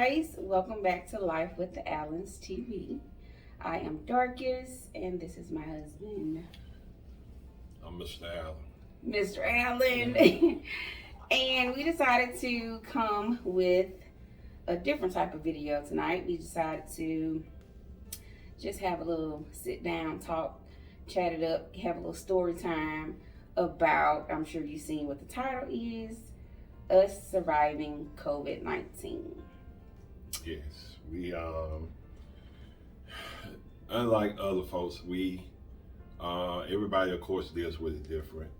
guys, welcome back to Life with the Allens TV. I am Dorcas, and this is my husband. I'm Mr. Allen. Mr. Allen. And we decided to come with a different type of video tonight. We decided to just have a little sit down, talk, chat it up, have a little story time about, I'm sure you've seen what the title is, us surviving COVID-19. Yes, we unlike other folks, we everybody of course deals with it different.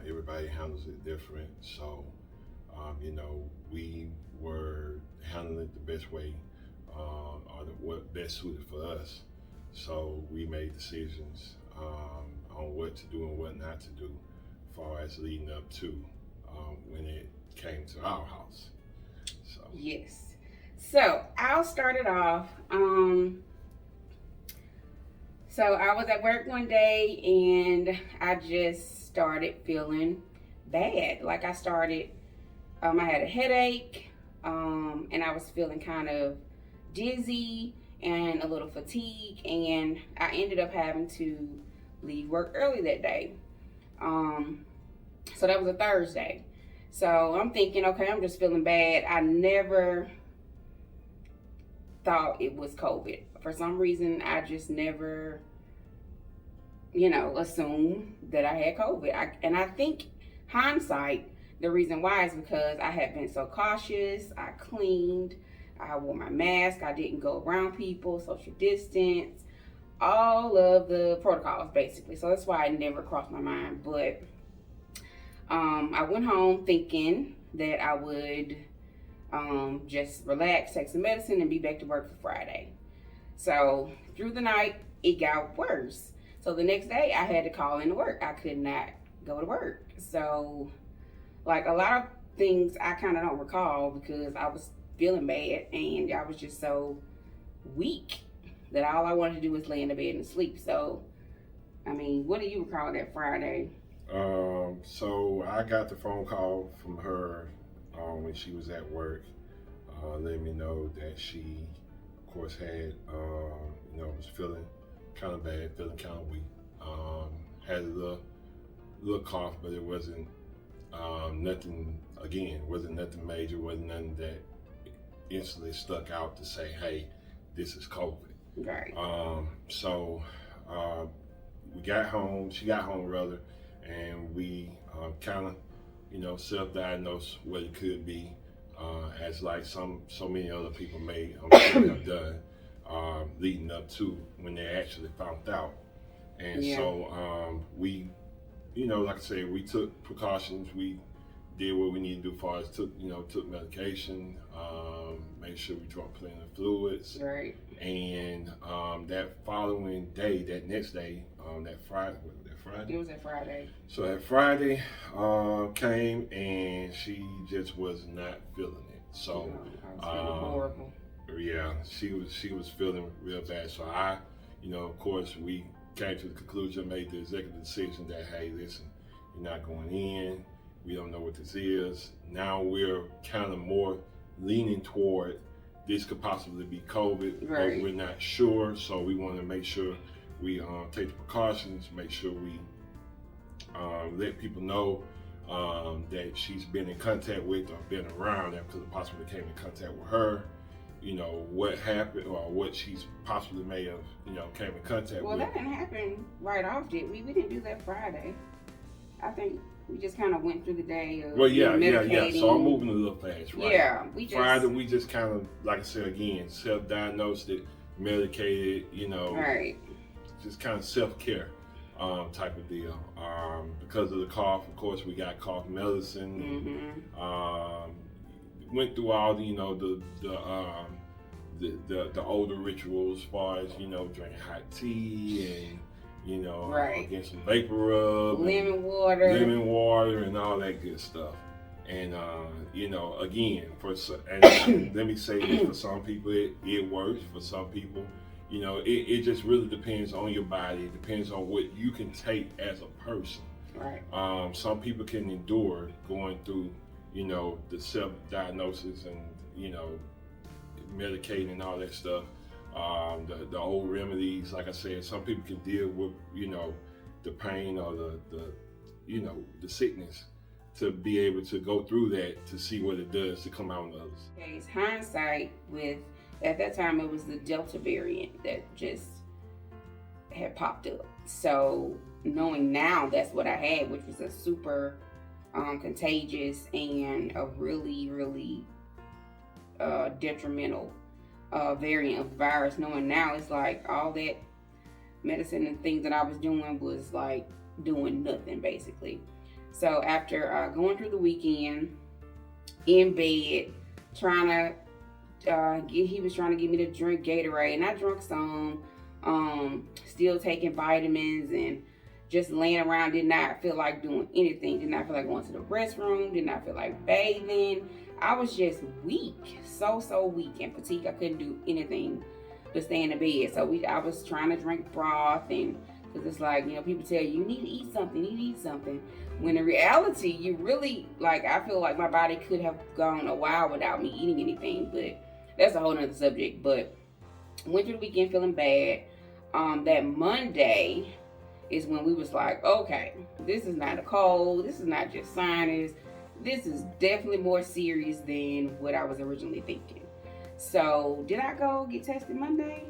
Everybody handles it different. So we were handling it the best way, or what best suited for us. So we made decisions on what to do and what not to do, as far as leading up to when it came to our house. So yes. So I'll start it off. So I was at work one day and I just started feeling bad. Like I had a headache, and I was feeling kind of dizzy and a little fatigue, and I ended up having to leave work early that day. So that was a Thursday. So I'm thinking, okay, I'm just feeling bad. I never thought it was COVID. For some reason, I just never, assumed that I had COVID. And I think, hindsight, the reason why is because I had been so cautious. I cleaned, I wore my mask, I didn't go around people, social distance, all of the protocols basically. So that's why it never crossed my mind. But I went home thinking that I would just relax, take some medicine, and be back to work for Friday. So through the night, it got worse. So the next day, I had to call into work. I could not go to work. So, like, a lot of things I kind of don't recall because I was feeling bad and I was just so weak that all I wanted to do was lay in the bed and sleep. So, I mean, what do you recall that Friday? So I got the phone call from her when she was at work, letting me know that she, of course, had, was feeling kind of bad, feeling kind of weak. Had a little cough, but it wasn't nothing. Again, wasn't nothing major. Wasn't nothing that instantly stuck out to say, "Hey, this is COVID." Right. So we got home. She got home rather. And we kind of, self-diagnosed what it could be, as like so many other people may have done, leading up to when they actually found out. And so we, like I said, we took precautions. We did what we needed to do as far as took medication, made sure we drank plenty of fluids. Right. And that following day, that next day, that Friday. It was a Friday. So that Friday came and she just was not feeling it. So I was feeling horrible. Yeah, she was feeling real bad. So I, of course, we came to the conclusion, made the executive decision that, hey, listen, you're not going in. We don't know what this is. Now we're kind of more leaning toward this could possibly be COVID, right. But we're not sure. So we want to make sure we take the precautions, make sure we let people know that she's been in contact with or been around that could have possibly came in contact with her, what happened or what she's possibly may have, came in contact with. Well, that didn't happen right off, did we? We didn't do that Friday. I think we just kind of went through the day of yeah. So I'm moving a little fast, right? Yeah, Friday, we just kind of, like I said again, self-diagnosed it, medicated, right. Just kind of self-care type of deal. Because of the cough, of course, we got cough medicine. Mm-hmm. Went through all the older rituals as far as drinking hot tea and right. getting some vapor rub, lemon water, and all that good stuff. And again, and let me say this, for some people it works. For some people, it just really depends on your body. It depends on what you can take as a person. Right. Some people can endure going through, the self-diagnosis and, medicating and all that stuff. The old remedies, like I said, some people can deal with, the pain or the sickness to be able to go through that to see what it does to come out on others. Okay, it's hindsight with, at that time it was the Delta variant that just had popped up. So knowing now that's what I had, which was a super contagious and a really, really detrimental variant of the virus. Knowing now, it's like all that medicine and things that I was doing was like doing nothing basically. So after going through the weekend in bed, he was trying to get me to drink Gatorade, and I drank some. Still taking vitamins and just laying around. Did not feel like doing anything. Did not feel like going to the restroom. Did not feel like bathing. I was just weak, so weak and fatigued. I couldn't do anything but stay in the bed. So I was trying to drink broth, and because it's like, people tell you need to eat something. When in reality, you really, like, I feel like my body could have gone a while without me eating anything, but that's a whole nother subject. But went through the weekend feeling bad. That Monday is when we was like, okay, this is not a cold. This is not just sinus. This is definitely more serious than what I was originally thinking. So did I go get tested Monday?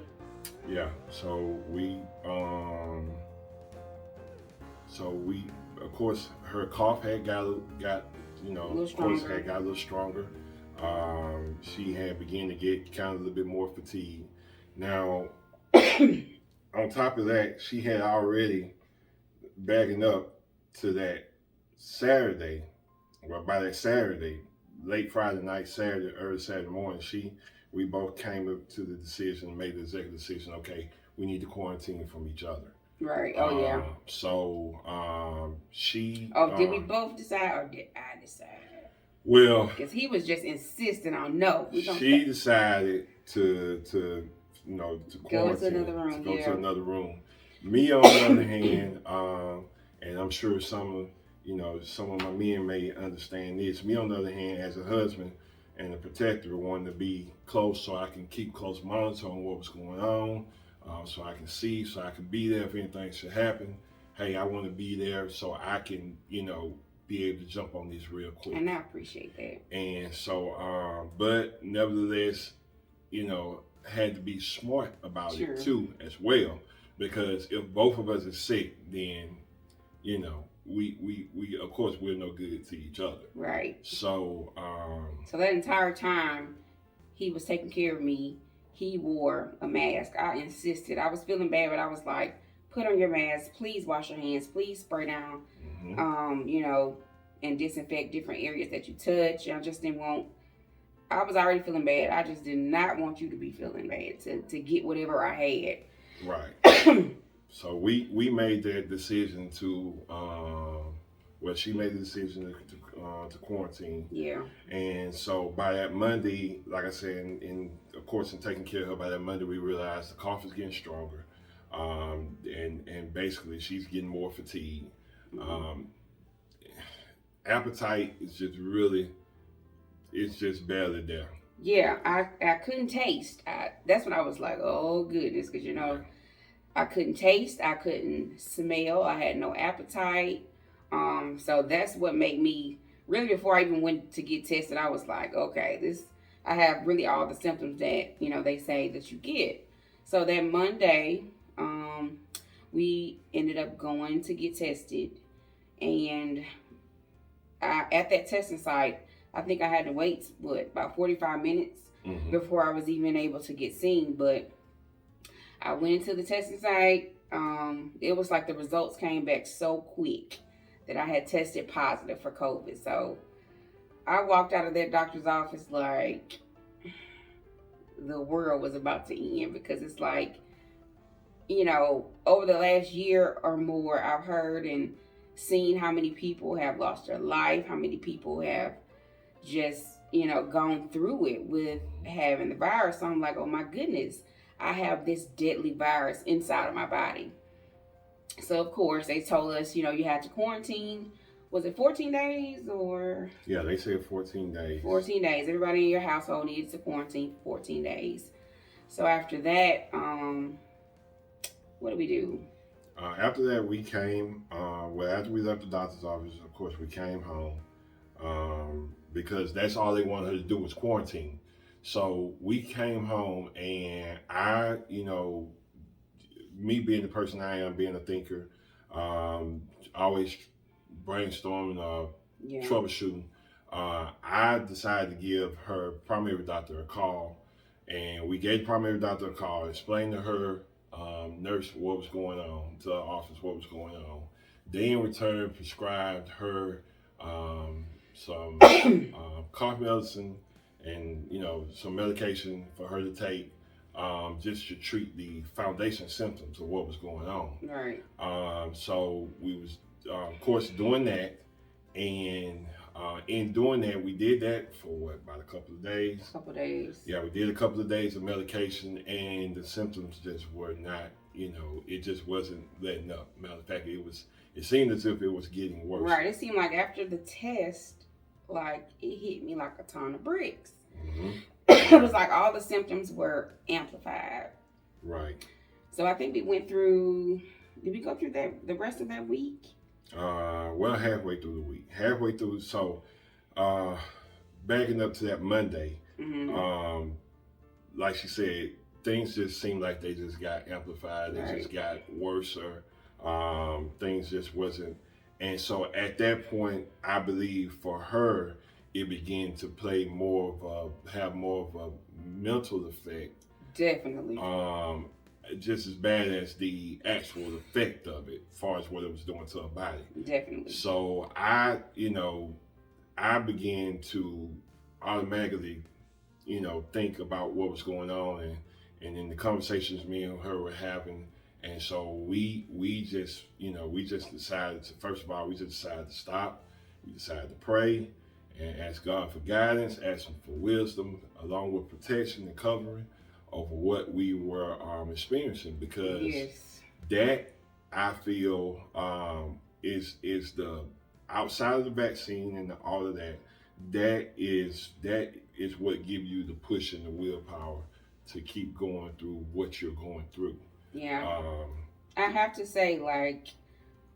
Yeah. So we, of course, her cough had got a little stronger. She had begun to get kind of a little bit more fatigued. Now, on top of that, she had already bagging up to that Saturday. Well, by that Saturday, late Friday night, Saturday, early Saturday morning, we both came up to the decision, made the executive decision, okay, we need to quarantine from each other. Right. Oh, yeah. So, she... Oh, did we both decide, or did I decide? Well... Because he was just insisting on no. She decided to quarantine. Go to another room. Me, on the other hand, and I'm sure some of my men may understand this. Me, on the other hand, as a husband and a protector, wanted to be close so I can keep close monitor on what was going on, so I can see, so I can be there if anything should happen. Hey, I want to be there so I can, be able to jump on this real quick. And I appreciate that. And so, but nevertheless, had to be smart about it too, as well, because if both of us are sick, then, we of course we're no good to each other. Right. So so that entire time he was taking care of me, he wore a mask. I insisted. I was feeling bad, but I was like, put on your mask, please wash your hands, please spray down, and disinfect different areas that you touch. I just didn't want, I was already feeling bad. I just did not want you to be feeling bad, to get whatever I had. Right. So we made that decision to, she made the decision to quarantine. Yeah. And so by that Monday, like I said, in taking care of her, by that Monday we realized the cough is getting stronger, and basically she's getting more fatigued. Mm-hmm. Appetite is just really, it's just barely there. Yeah, I couldn't taste. That's when I was like, oh goodness, because I couldn't taste, I couldn't smell, I had no appetite. So that's what made me, really before I even went to get tested, I was like, okay, I have really all the symptoms that, they say that you get. So that Monday, we ended up going to get tested, and at that testing site, I think I had to wait, about 45 minutes before I was even able to get seen. But I went into the testing site. It was like the results came back so quick that I had tested positive for COVID. So I walked out of that doctor's office like the world was about to end, because it's like, over the last year or more, I've heard and seen how many people have lost their life, how many people have just, gone through it with having the virus. So I'm like, oh my goodness, I have this deadly virus inside of my body. So of course they told us, you had to quarantine was it 14 days or? Yeah, they said 14 days. 14 days. Everybody in your household needs to quarantine for 14 days. So after that, what do we do? After that, we came, after we left the doctor's office, of course, we came home because that's all they wanted her to do was quarantine. So we came home, and I, me being the person I am, being a thinker, always brainstorming, troubleshooting, I decided to give her primary doctor a call, and we gave the primary doctor a call, explained to her nurse what was going on, to the office what was going on. They in return prescribed her some cough medicine and some medication for her to take just to treat the foundation symptoms of what was going on. Right. So we was of course doing that, and in doing that, we did that for about a couple of days. Yeah, we did a couple of days of medication, and the symptoms just were not, it just wasn't letting up. Matter of fact, it seemed as if it was getting worse. Right. It seemed like after the test, like it hit me like a ton of bricks. Mm-hmm. It was like all the symptoms were amplified. Right. So I think we went through. Did we go through the rest of that week? Well, halfway through the week. So backing up to that Monday, Mm-hmm. Like she said, things just seemed like they just got amplified. They just got worse. Things just wasn't. And so at that point, I believe for her, it began to have more of a mental effect. Definitely. Just as bad as the actual effect of it, as far as what it was doing to her body. Definitely. So I began to automatically, think about what was going on, and in the conversations me and her were having. And so we just decided to, first of all, we just decided to stop. We decided to pray and ask God for guidance, ask Him for wisdom, along with protection and covering over what we were experiencing, because that, I feel, is the outside of the vaccine and all of that. That is what gives you the push and the willpower to keep going through what you're going through. Yeah. I have to say, like,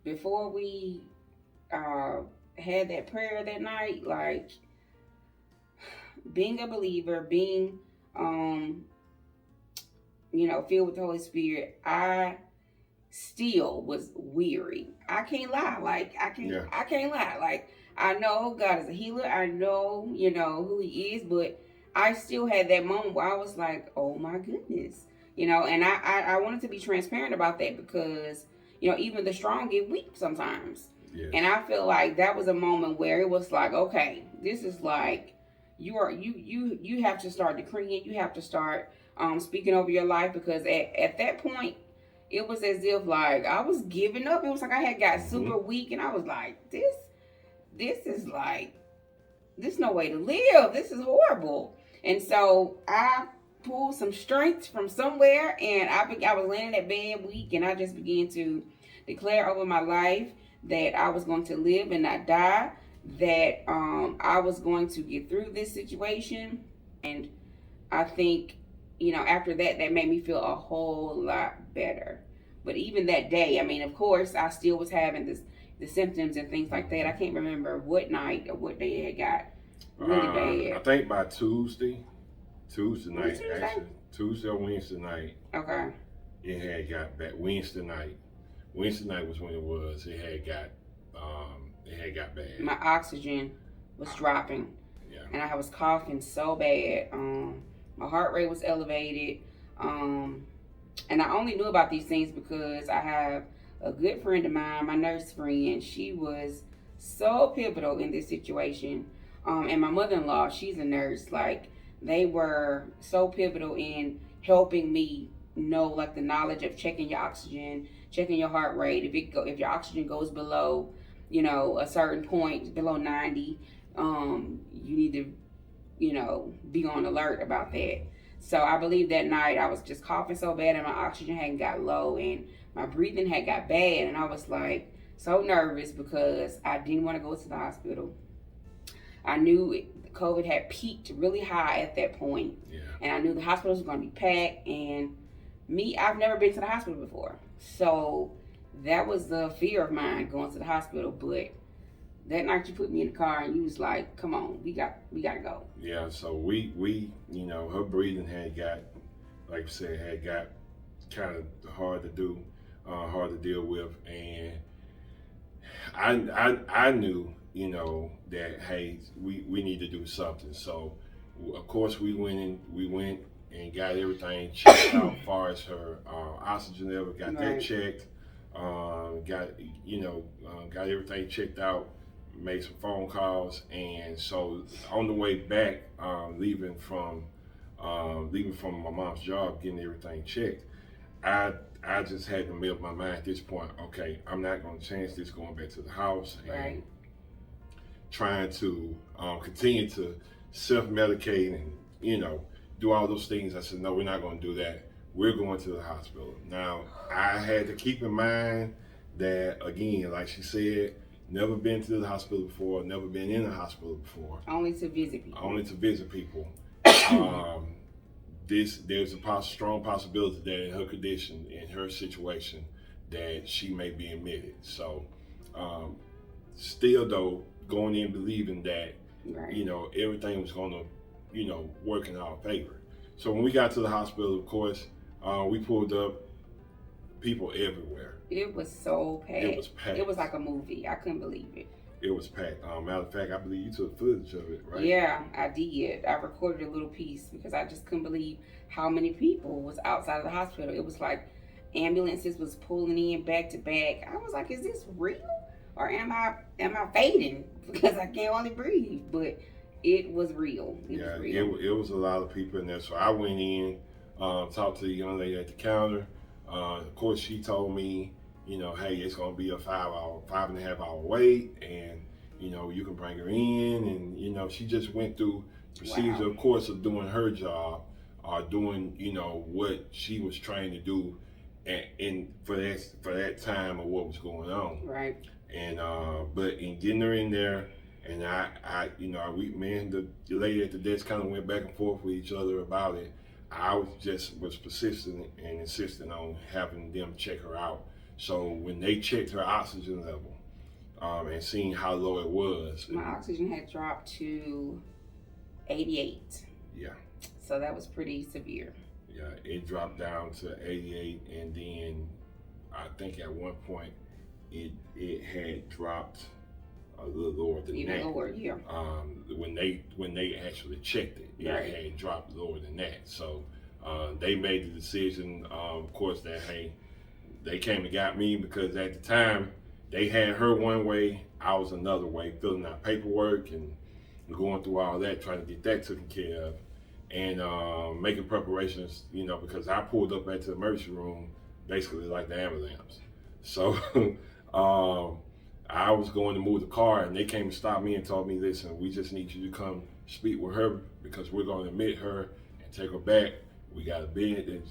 before we had that prayer that night, like, being a believer, being filled with the Holy Spirit, I still was weary. I can't lie. Like, I can't lie. Like, I know God is a healer. I know, who He is, but I still had that moment where I was like, oh my goodness. And I wanted to be transparent about that, because, even the strong get weak sometimes. Yes. And I feel like that was a moment where it was like, okay, this is like, you have to start decreeing, you have to start speaking over your life, because at that point, it was as if like I was giving up. It was like I had got super weak, and I was like, this is like, this no way to live. This is horrible. And so I pulled some strength from somewhere, and I was laying in that bed weak, and I just began to declare over my life that I was going to live and not die, that I was going to get through this situation. And I think, after that made me feel a whole lot better. But even that day, I mean, of course, I still was having the symptoms and things like that. I can't remember what night or what day it got really bad. I think by Tuesday night, actually. Tuesday or Wednesday night. Okay. It had got bad. Wednesday night was when it was. It had got bad. My oxygen was dropping. Yeah. And I was coughing so bad. My heart rate was elevated. And I only knew about these things because I have a good friend of mine, my nurse friend. She was so pivotal in this situation. And my mother-in-law, she's a nurse. Like, they were so pivotal in helping me know, like, the knowledge of checking your oxygen, checking your heart rate. If your oxygen goes below, a certain point, below 90, you need to, be on alert about that. So I believe that night I was just coughing so bad, and my oxygen hadn't got low, and my breathing had got bad, and I was like so nervous because I didn't want to go to the hospital. I knew COVID had peaked really high at that point. Yeah. And I knew the hospitals were going to be packed. And I've never been to the hospital before. So that was the fear of mine, going to the hospital. But that night you put me in the car and you was like, come on, we got to go. Yeah, so we her breathing had got, like I said, had got kind of hard to do, hard to deal with. And I knew, that, hey, we need to do something. So of course we went and got everything checked out as far as her oxygen level, got that checked, got everything checked out, made some phone calls. And so on the way back, leaving from my mom's job, getting everything checked, I just had to make up my mind at this point, okay, I'm not going to chance this going back to the house and trying to continue to self-medicate and, do all those things. I said, no, we're not going to do that. We're going to the hospital. Now, I had to keep in mind that, again, like she said, never been to the hospital before, never been in the hospital before. Only to visit people. There's a strong possibility that in her condition, in her situation, that she may be admitted. So, still though, going in believing that, everything was going to, work in our favor. So when we got to the hospital, of course, we pulled up, people everywhere. It was so packed. It was packed. It was like a movie. I couldn't believe it. It was packed. Matter of fact, I believe you took footage of it, right? Yeah, I did. I recorded a little piece because I just couldn't believe how many people was outside of the hospital. It was like ambulances was pulling in back to back. I was like, is this real? Or am I fading because I can't only breathe? But it was real. It was a lot of people in there. So I went in, talked to the young lady at the counter. Of course, she told me, hey, it's going to be a 5.5 hour wait, and, you can bring her in. And, she just went through procedure, of course, of doing her job, doing, what she was trying to do for that time of what was going on. Right. And, but in getting her in there, and me and the lady at the desk kind of went back and forth with each other about it. I was persistent and insisting on having them check her out. So when they checked her oxygen level, and seeing how low it was. My oxygen had dropped to 88. Yeah. So that was pretty severe. Yeah, it dropped down to 88, and then I think at one point it had dropped a little lower than that. Even lower, yeah. When they actually checked it, it had dropped lower than that. So they made the decision, of course, that hey, they came and got me because at the time they had her one way, I was another way, filling out paperwork and going through all that, trying to get that taken care of, and making preparations, because I pulled up at the emergency room basically like the ambulance. So I was going to move the car, and they came and stopped me and told me, listen, we just need you to come speak with her because we're going to admit her and take her back. We got a bed that,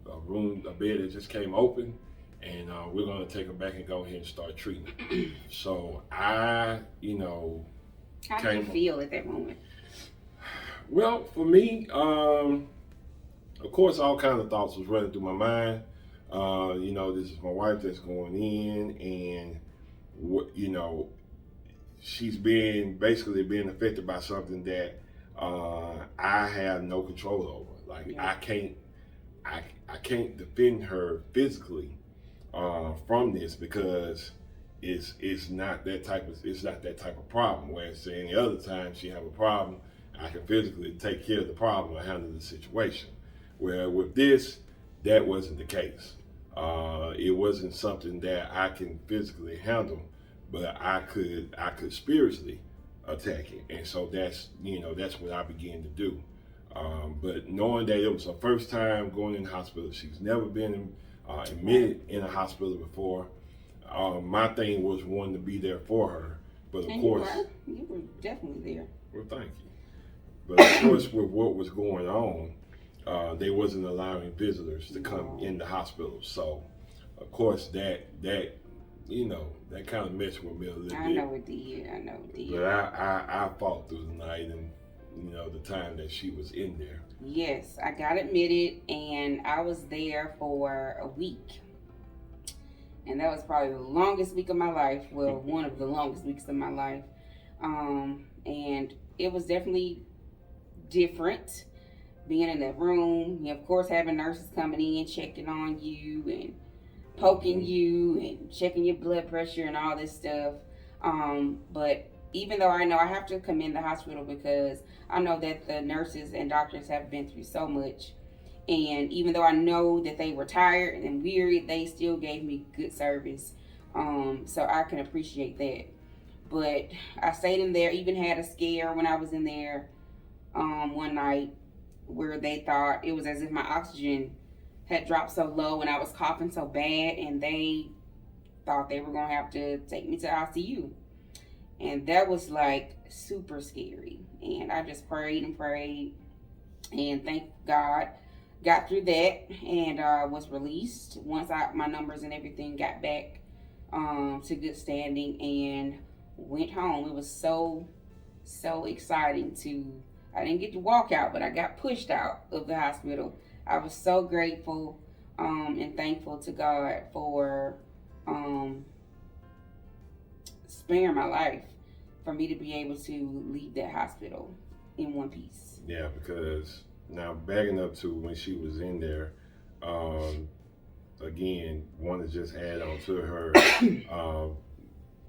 a bed that just came open, and we're going to take her back and go ahead and start treatment. So I, How did you feel at that moment? Well, for me, of course, all kinds of thoughts was running through my mind. This is my wife that's going in, and she's basically being affected by something that I have no control over. Like I can't defend her physically from this because it's not that type of problem. Whereas any other time she have a problem, I can physically take care of the problem or handle the situation. Where with this, that wasn't the case. It wasn't something that I can physically handle, but I could spiritually attack it. And so that's what I began to do. But knowing that it was her first time going in the hospital, she's never been admitted in a hospital before. My thing was wanting to be there for her. But of course, you were definitely there. Well, thank you. But of course, with what was going on, they wasn't allowing visitors to come in the hospital. So, of course, that that kind of messed with me a little I bit. know it did. I know it did. But I fought through the night and, the time that she was in there. Yes, I got admitted and I was there for a week. And that was probably the longest week of my life. Well, one of the longest weeks of my life. And it was definitely different being in that room. Of course, having nurses coming in, checking on you and poking you and checking your blood pressure and all this stuff. But even though I know I have to commend the hospital because I know that the nurses and doctors have been through so much. And even though I know that they were tired and weary, they still gave me good service. So I can appreciate that. But I stayed in there, even had a scare when I was in there one night where they thought it was as if my oxygen had dropped so low and I was coughing so bad, and they thought they were going to have to take me to ICU. And that was like super scary. And I just prayed and prayed and thank God got through that and was released once my numbers and everything got back to good standing and went home. It was so exciting I didn't get to walk out, but I got pushed out of the hospital. I was so grateful and thankful to God for sparing my life for me to be able to leave that hospital in one piece. Yeah, because now backing up to when she was in there, again, want to just add on to her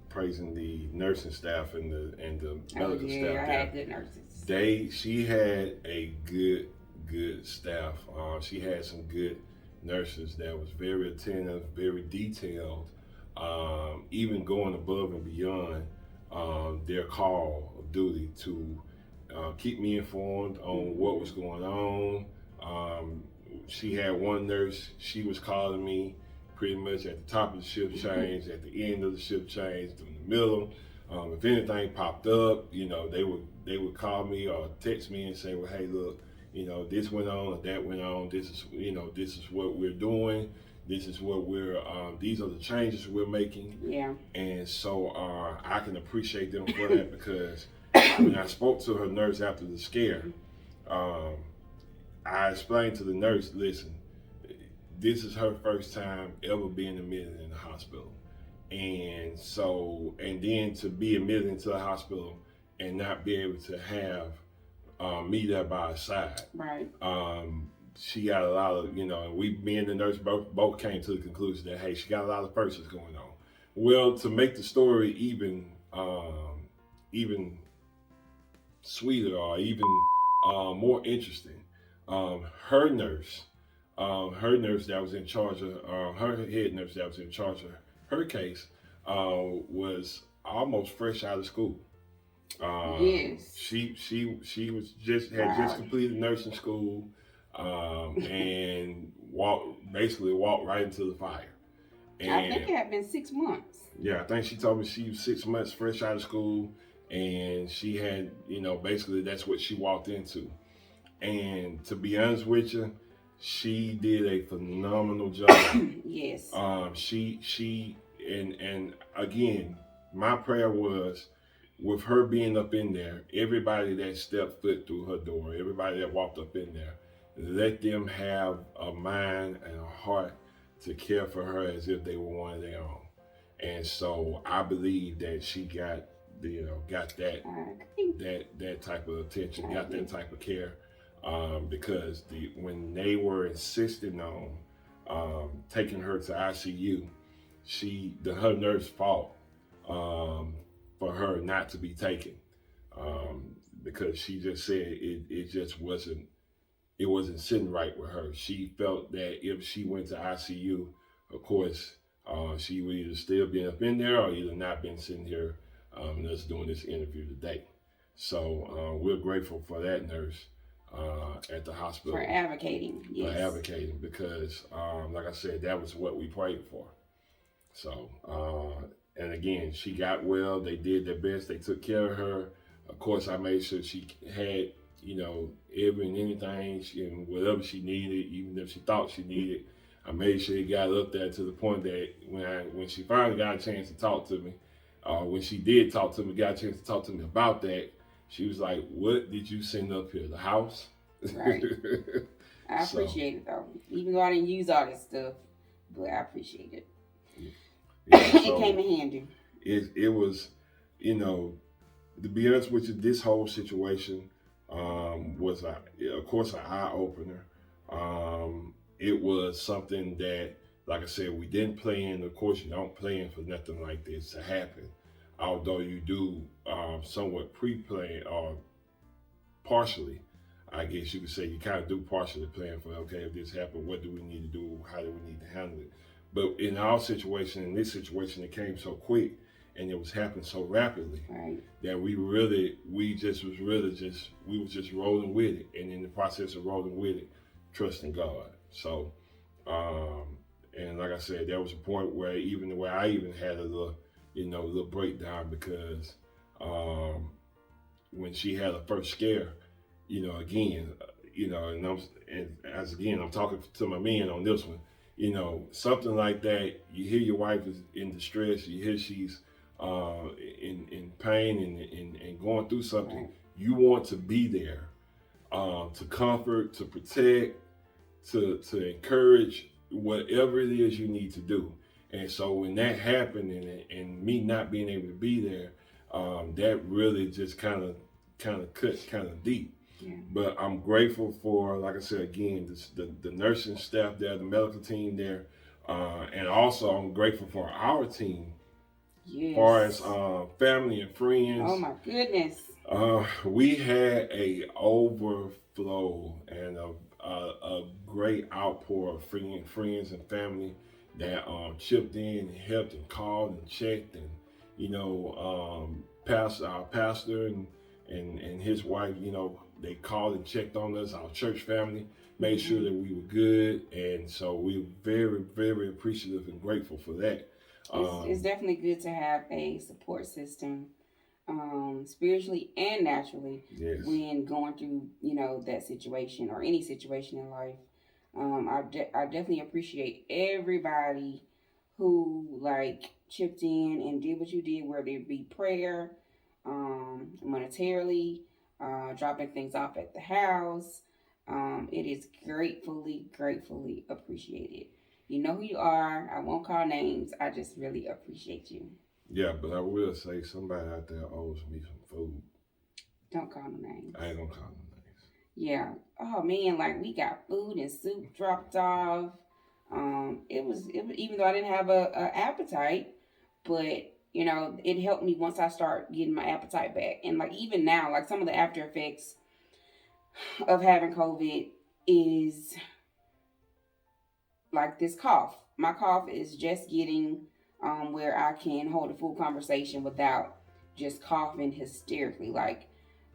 praising the nursing staff and the medical staff. I had good nurses. She had a good staff. She had some good nurses that was very attentive, very detailed, even going above and beyond their call of duty to keep me informed on what was going on. She had one nurse, she was calling me pretty much at the top of the shift change, at the end of the shift change, in the middle. If anything popped up, they would call me or text me and say, well, hey, look, this went on or that went on. This is what we're doing. This is what these are the changes we're making. Yeah. And so I can appreciate them for that because when I spoke to her nurse after the scare, I explained to the nurse, listen, this is her first time ever being admitted in the hospital. And then to be admitted into the hospital and not be able to have me there by her side. Right. She got a lot of, me and the nurse both came to the conclusion that, hey, she got a lot of persons going on. Well, to make the story even sweeter or even more interesting, her nurse that was in charge of, her head nurse that was in charge of her case was almost fresh out of school. Yes. She was just completed nursing school and walked right into the fire. And I think it had been 6 months. Yeah, I think she told me she was 6 months fresh out of school, and she had, basically that's what she walked into. And to be honest with you, she did a phenomenal job. Yes. She and again, my prayer was with her being up in there, everybody that stepped foot through her door, everybody that walked up in there, let them have a mind and a heart to care for her as if they were one of their own. And so I believe that she got that type of attention, got that type of care, because when they were insisting on taking her to ICU, her nurse fought for her not to be taken, because she just said it just wasn't sitting right with her. She felt that if she went to ICU, of course, she would either still be up in there or either not been sitting here and us doing this interview today. So we're grateful for that nurse at the hospital. For advocating, yes. For advocating, because like I said, that was what we prayed for. So, and again, she got well. They did their best. They took care of her. Of course, I made sure she had, every and anything and whatever she needed, even if she thought she needed. I made sure it got up there to the point that when she finally got a chance to talk to me, when she did talk to me, got a chance to talk to me about that, she was like, "What did you send up here? The house?" Right. I So, appreciate it though, even though I didn't use all this stuff, but I appreciate it. yeah, It so came in handy. it was, you know, to be honest with you, this whole situation was, of course, an eye opener. It was something that, like I said, we didn't plan. Of course, you don't plan for nothing like this to happen, although you do somewhat pre-plan or partially. I guess you could say you kind of do partially plan for, okay, if this happened, what do we need to do? How do we need to handle it? But in our situation, in this situation, it came so quick and it was happening so rapidly Right. that we was just rolling with it. And in the process of rolling with it, trusting God. So, and like I said, there was a point where I even had a little breakdown because when she had her first scare, again, I'm talking to my men on this one. Something like that. You hear your wife is in distress. You hear she's in pain and going through something. Right. You want to be there to comfort, to protect, to encourage, whatever it is you need to do. And so when that happened and me not being able to be there, that really just kind of cut kind of deep. Yeah. But I'm grateful for, like I said again, the nursing staff there, the medical team there, and also I'm grateful for our team. Yes. As far as family and friends. Oh my goodness. We had a overflow and a great outpour of friends and family that chipped in and helped and called and checked, and our pastor and his wife, they called and checked on us. Our church family made sure that we were good, and so we're very, very appreciative and grateful for that. It's definitely good to have a support system, spiritually and naturally, Yes. when going through, that situation or any situation in life. I definitely appreciate everybody who chipped in and did what you did, whether it be prayer, monetarily, dropping things off at the house. It is gratefully appreciated. You know who you are. I won't call names. I just really appreciate you. Yeah, but I will say somebody out there owes me some food. Don't call no names. I ain't gonna call no names. Yeah. Oh man, we got food and soup dropped off. It was even though I didn't have a appetite, but it helped me once I start getting my appetite back. And even now, some of the after effects of having COVID is this cough. My cough is just getting where I can hold a full conversation without just coughing hysterically.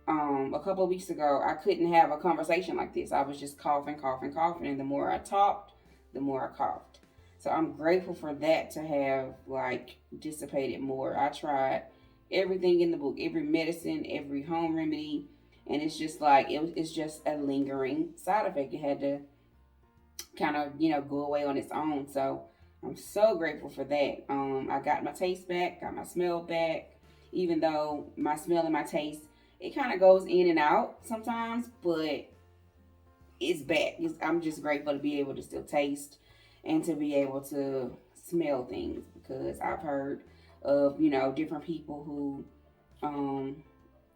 A couple of weeks ago, I couldn't have a conversation like this. I was just coughing, and the more I talked, the more I coughed. So I'm grateful for that to have dissipated more. I tried everything in the book, every medicine, every home remedy, and it's just it's just a lingering side effect. It had to kind of go away on its own. So I'm so grateful for that. I got my taste back, got my smell back, even though my smell and my taste, it kind of goes in and out sometimes, but it's back. I'm just grateful to be able to still taste and to be able to smell things, because I've heard of different people who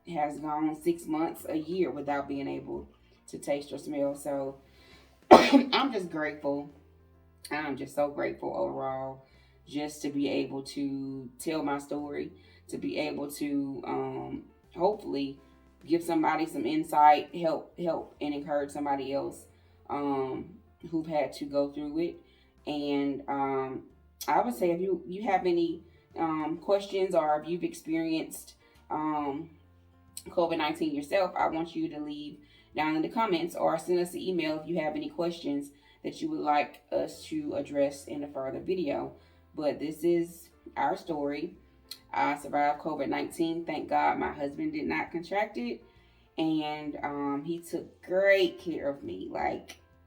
has gone 6 months, a year without being able to taste or smell. So I'm just grateful. I'm just so grateful overall, just to be able to tell my story, to be able to hopefully give somebody some insight, help and encourage somebody else who've had to go through it. And I would say if you have any questions, or if you've experienced COVID-19 yourself, I want you to leave down in the comments or send us an email if you have any questions that you would like us to address in a further video. But this is our story. I survived COVID-19. Thank God my husband did not contract it. And he took great care of me.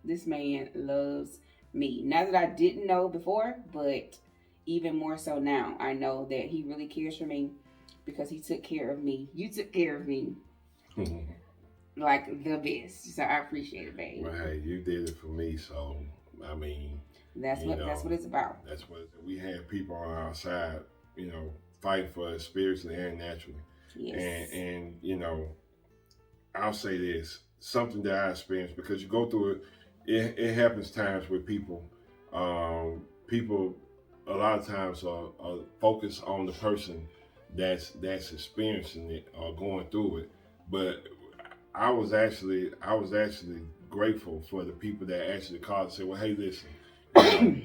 This man loves me. Not that I didn't know before, but even more so now. I know that he really cares for me because he took care of me. You took care of me like the best. So I appreciate it, babe. Well, hey, you did it for me, so I mean, that's what it's about. That's what we had people on our side, fighting for us spiritually and naturally. Yes. And I'll say this, something that I experienced, because you go through it, it happens times where people a lot of times are focused on the person that's experiencing it or going through it. But I was actually grateful for the people that actually called and said, well, hey, listen,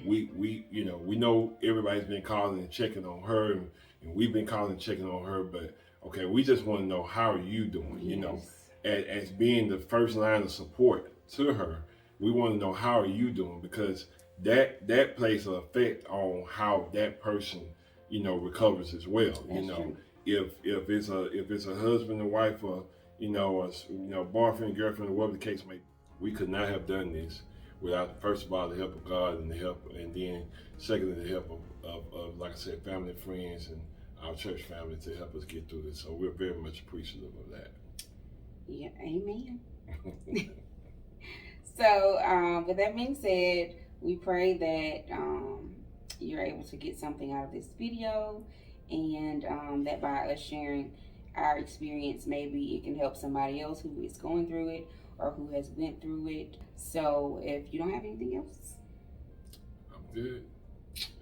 we know everybody's been calling and checking on her, and we've been calling and checking on her, but okay, we just want to know, how are you doing? Yes. As being the first line of support to her, we want to know, how are you doing? Because that plays an effect on how that person, recovers as well. That's true. If it's a husband and wife, or boyfriend, girlfriend, or whatever the case may be, we could not have done this without, first of all, the help of God, and then secondly, the help of like I said, family and friends and our church family to help us get through this. So we're very much appreciative of that. Yeah, amen. So with that being said, we pray that you're able to get something out of this video, and that by us sharing our experience, maybe it can help somebody else who is going through it or who has went through it. So if you don't have anything else, I'm good.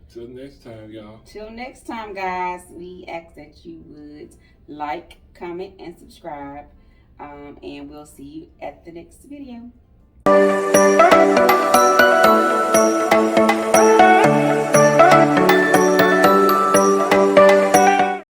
Till next time, y'all. Till next time, guys, we ask that you would like, comment, and subscribe. And we'll see you at the next video.